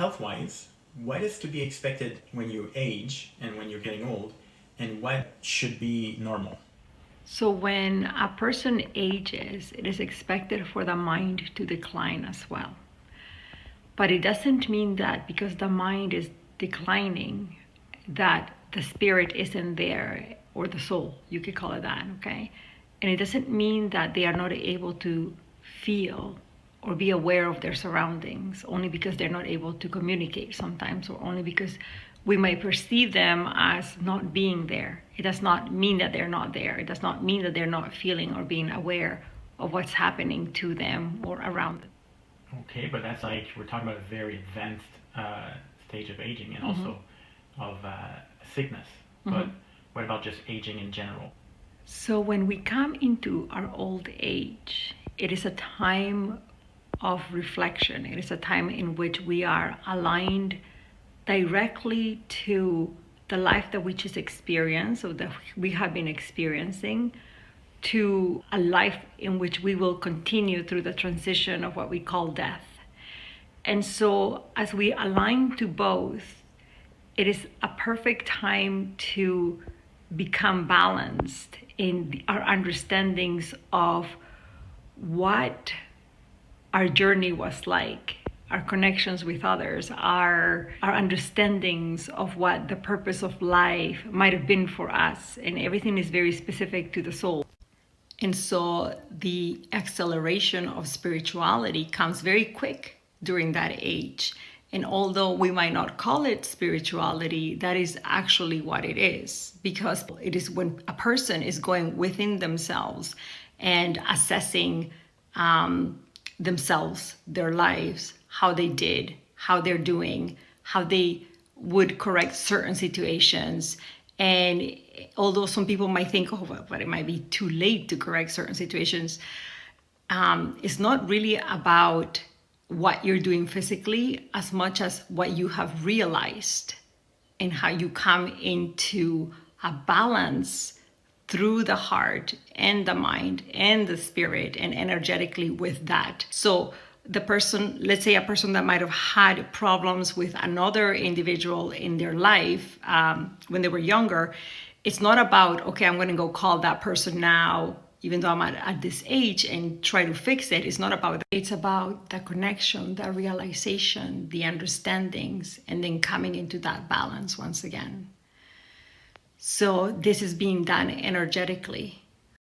health-wise, what is to be expected when you age and when you're getting old, and what should be normal? So when a person ages, it is expected for the mind to decline as well. But it doesn't mean that because the mind is declining, that the spirit isn't there, or the soul, you could call it that, okay? And it doesn't mean that they are not able to feel or be aware of their surroundings only because they're not able to communicate sometimes, or only because we might perceive them as not being there. It does not mean that they're not there. It does not mean that they're not feeling or being aware of what's happening to them or around them. Okay, but that's like we're talking about a very advanced stage of aging and also of sickness. But what about just aging in general? So when we come into our old age, it is a time of reflection. It is a time in which we are aligned directly to the life that we just experienced, or that we have been experiencing, to a life in which we will continue through the transition of what we call death. And so as we align to both, it is a perfect time to become balanced in our understandings of what our journey was like, our connections with others, our understandings of what the purpose of life might have been for us. And everything is very specific to the soul. And so the acceleration of spirituality comes very quick during that age. And although we might not call it spirituality, that is actually what it is, because it is when a person is going within themselves and assessing themselves, their lives, how they did, how they're doing, how they would correct certain situations. And although some people might think, oh, but it might be too late to correct certain situations, it's not really about what you're doing physically as much as what you have realized and how you come into a balance through the heart and the mind and the spirit and energetically with that. So the person, let's say a person that might have had problems with another individual in their life when they were younger, it's not about, okay, I'm going to go call that person now, even though I'm at this age, and try to fix it. It's not about that. It's about the connection, the realization, the understandings, and then coming into that balance once again. So this is being done energetically.